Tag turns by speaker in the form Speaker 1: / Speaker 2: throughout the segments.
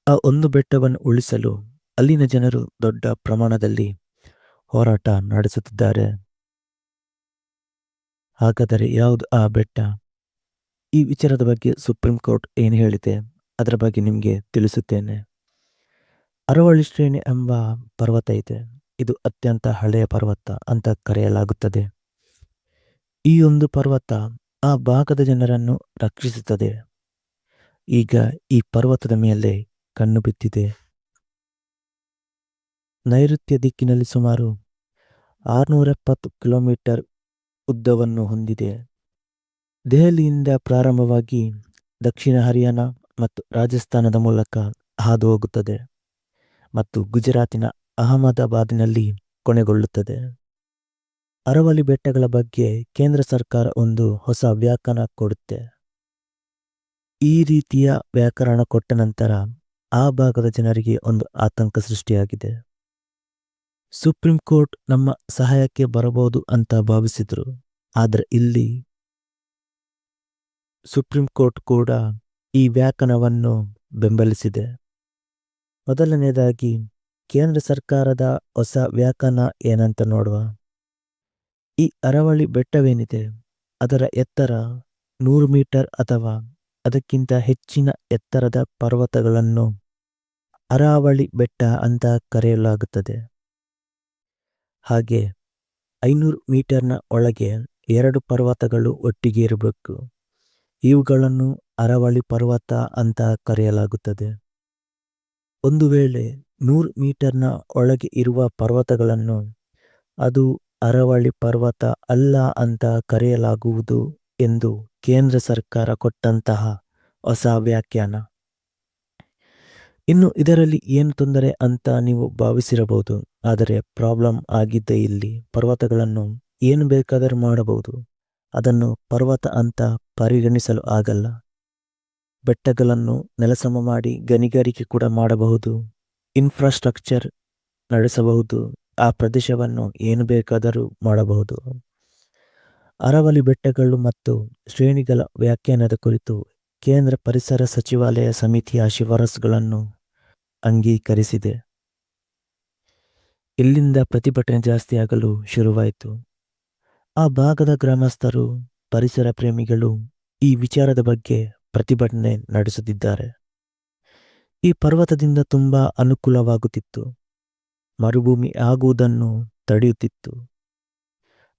Speaker 1: ಆ ಒಂದು ಬೆಟ್ಟವನ್ನು ಉಳಿಸಲು ಅಲ್ಲಿನ ಜನರು ದೊಡ್ಡ ಪ್ರಮಾಣದಲ್ಲಿ ಹೋರಾಟ ನಡೆಸುತ್ತಿದ್ದಾರೆ. ಹಾಗಾದರೆ ಯಾವುದು ಆ ಬೆಟ್ಟ? ಈ ವಿಚಾರದ ಬಗ್ಗೆ ಸುಪ್ರೀಂ ಕೋರ್ಟ್ ಏನು ಹೇಳಿದೆ ಅದರ ಬಗ್ಗೆ ನಿಮಗೆ ತಿಳಿಸುತ್ತೇನೆ. ಅರವಳ್ಳಿ ಶ್ರೇಣಿ ಎಂಬ ಪರ್ವತ ಇದೆ. ಇದು ಅತ್ಯಂತ ಹಳೆಯ ಪರ್ವತ ಅಂತ ಕರೆಯಲಾಗುತ್ತದೆ. ಈ ಒಂದು ಪರ್ವತ ಆ ಭಾಗದ ಜನರನ್ನು ರಕ್ಷಿಸುತ್ತದೆ. ಈಗ ಈ ಪರ್ವತದ ಮೇಲೆ ಕಣ್ಣು ಬಿದ್ದಿದೆ. ನೈಋತ್ಯ ದಿಕ್ಕಿನಲ್ಲಿ ಸುಮಾರು 670 ಕಿಲೋಮೀಟರ್ ಉದ್ದವನ್ನು ಹೊಂದಿದೆ. ದೆಹಲಿಯಿಂದ ಪ್ರಾರಂಭವಾಗಿ ದಕ್ಷಿಣ ಹರಿಯಾಣ ಮತ್ತು ರಾಜಸ್ಥಾನದ ಮೂಲಕ ಹಾದು ಹೋಗುತ್ತದೆ ಮತ್ತು ಗುಜರಾತಿನ ಅಹಮದಾಬಾದಿನಲ್ಲಿ ಕೊನೆಗೊಳ್ಳುತ್ತದೆ. ಅರವಳ್ಳಿ ಬೆಟ್ಟಗಳ ಬಗ್ಗೆ ಕೇಂದ್ರ ಸರ್ಕಾರ ಒಂದು ಹೊಸ ವ್ಯಾಖ್ಯಾನ ಕೊಡುತ್ತೆ. ಈ ರೀತಿಯ ವ್ಯಾಕರಣ ಕೊಟ್ಟ ನಂತರ ಆ ಭಾಗದ ಜನರಿಗೆ ಒಂದು ಆತಂಕ ಸೃಷ್ಟಿಯಾಗಿದೆ. ಸುಪ್ರೀಂ ಕೋರ್ಟ್ ನಮ್ಮ ಸಹಾಯಕ್ಕೆ ಬರಬಹುದು ಅಂತ ಭಾವಿಸಿದ್ರು. ಆದರೆ ಇಲ್ಲಿ ಸುಪ್ರೀಂ ಕೋರ್ಟ್ ಕೂಡ ಈ ವ್ಯಾಖ್ಯಾನವನ್ನು ಬೆಂಬಲಿಸಿದೆ. ಮೊದಲನೇದಾಗಿ ಕೇಂದ್ರ ಸರ್ಕಾರದ ಹೊಸ ವ್ಯಾಖ್ಯಾನ ಏನಂತ ನೋಡುವ. ಈ ಅರವಳ್ಳಿ ಬೆಟ್ಟವೇನಿದೆ ಅದರ ಎತ್ತರ 100 ಮೀಟರ್ ಅಥವಾ ಅದಕ್ಕಿಂತ ಹೆಚ್ಚಿನ ಎತ್ತರದ ಪರ್ವತಗಳನ್ನು ಅರಾವಳಿ ಬೆಟ್ಟ ಅಂತ ಕರೆಯಲಾಗುತ್ತದೆ. ಹಾಗೆ 500 ಮೀಟರ್ನ ಒಳಗೆ 2 ಪರ್ವತಗಳು ಒಟ್ಟಿಗೆ ಇರಬೇಕು. ಇವುಗಳನ್ನು ಅರವಳ್ಳಿ ಪರ್ವತ ಅಂತ ಕರೆಯಲಾಗುತ್ತದೆ. ಒಂದು ವೇಳೆ 100 ಮೀಟರ್ನ ಒಳಗೆ ಇರುವ ಪರ್ವತಗಳನ್ನು ಅದು ಅರವಳ್ಳಿ ಪರ್ವತ ಅಲ್ಲ ಅಂತ ಕರೆಯಲಾಗುವುದು ಎಂದು ಕೇಂದ್ರ ಸರ್ಕಾರ ಕೊಟ್ಟಂತಹ ಹೊಸ ವ್ಯಾಖ್ಯಾನ. ಇನ್ನು ಇದರಲ್ಲಿ ಏನು ತೊಂದರೆ ಅಂತ ನೀವು ಭಾವಿಸಿರಬಹುದು. ಆದರೆ ಪ್ರಾಬ್ಲಮ್ ಆಗಿದ್ದ ಇಲ್ಲಿ ಪರ್ವತಗಳನ್ನು ಏನು ಬೇಕಾದರೂ ಮಾಡಬಹುದು. ಅದನ್ನು ಪರ್ವತ ಅಂತ ಪರಿಗಣಿಸಲು ಆಗಲ್ಲ. ಬೆಟ್ಟಗಳನ್ನು ನೆಲಸಮ ಮಾಡಿ ಗಣಿಗಾರಿಕೆ ಕೂಡ ಮಾಡಬಹುದು. ಇನ್ಫ್ರಾಸ್ಟ್ರಕ್ಚರ್ ನಡೆಸಬಹುದು. ಆ ಪ್ರದೇಶವನ್ನು ಏನು ಬೇಕಾದರೂ ಮಾಡಬಹುದು. ಅರವಳ್ಳಿ ಬೆಟ್ಟಗಳು ಮತ್ತು ಶ್ರೇಣಿಗಳ ವ್ಯಾಖ್ಯಾನದ ಕುರಿತು ಕೇಂದ್ರ ಪರಿಸರ ಸಚಿವಾಲಯ ಸಮಿತಿಯ ಶಿಫಾರಸುಗಳನ್ನು ಅಂಗೀಕರಿಸಿದೆ. ಇಲ್ಲಿಂದ ಪ್ರತಿಭಟನೆ ಜಾಸ್ತಿಯಾಗಲು ಶುರುವಾಯಿತು. ಆ ಭಾಗದ ಗ್ರಾಮಸ್ಥರು, ಪರಿಸರ ಪ್ರೇಮಿಗಳು ಈ ವಿಚಾರದ ಬಗ್ಗೆ ಪ್ರತಿಭಟನೆ ನಡೆಸುತ್ತಿದ್ದಾರೆ. ಈ ಪರ್ವತದಿಂದ ತುಂಬ ಅನುಕೂಲವಾಗುತ್ತಿತ್ತು. ಮರುಭೂಮಿ ಆಗುವುದನ್ನು ತಡೆಯುತ್ತಿತ್ತು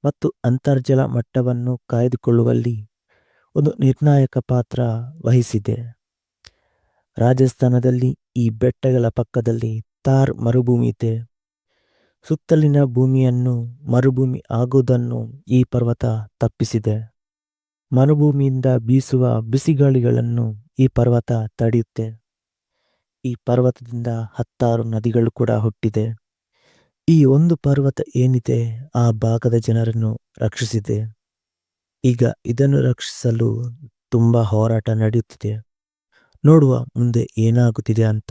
Speaker 1: ಮತ್ತು ಅಂತರ್ಜಲ ಮಟ್ಟವನ್ನು ಕಾಯ್ದುಕೊಳ್ಳುವಲ್ಲಿ ಒಂದು ನಿರ್ಣಾಯಕ ಪಾತ್ರ ವಹಿಸಿದೆ. ರಾಜಸ್ಥಾನದಲ್ಲಿ ಈ ಬೆಟ್ಟಗಳ ಪಕ್ಕದಲ್ಲಿ ಥಾರ್ ಮರುಭೂಮಿ ಇದೆ. ಸುತ್ತಲಿನ ಭೂಮಿಯನ್ನು ಮರುಭೂಮಿ ಆಗುವುದನ್ನು ಈ ಪರ್ವತ ತಪ್ಪಿಸಿದೆ. ಮರುಭೂಮಿಯಿಂದ ಬೀಸುವ ಬಿಸಿಗಾಳಿಗಳನ್ನು ಈ ಪರ್ವತ ತಡೆಯುತ್ತೆ. ಈ ಪರ್ವತದಿಂದ 10 ನದಿಗಳು ಕೂಡ ಹುಟ್ಟಿದೆ. ಈ ಒಂದು ಪರ್ವತ ಏನಿದೆ ಆ ಭಾಗದ ಜನರನ್ನು ರಕ್ಷಿಸಿದೆ. ಈಗ ಇದನ್ನು ರಕ್ಷಿಸಲು ತುಂಬ ಹೋರಾಟ ನಡೆಯುತ್ತಿದೆ. ನೋಡುವ ಮುಂದೆ ಏನಾಗುತ್ತಿದೆ ಅಂತ.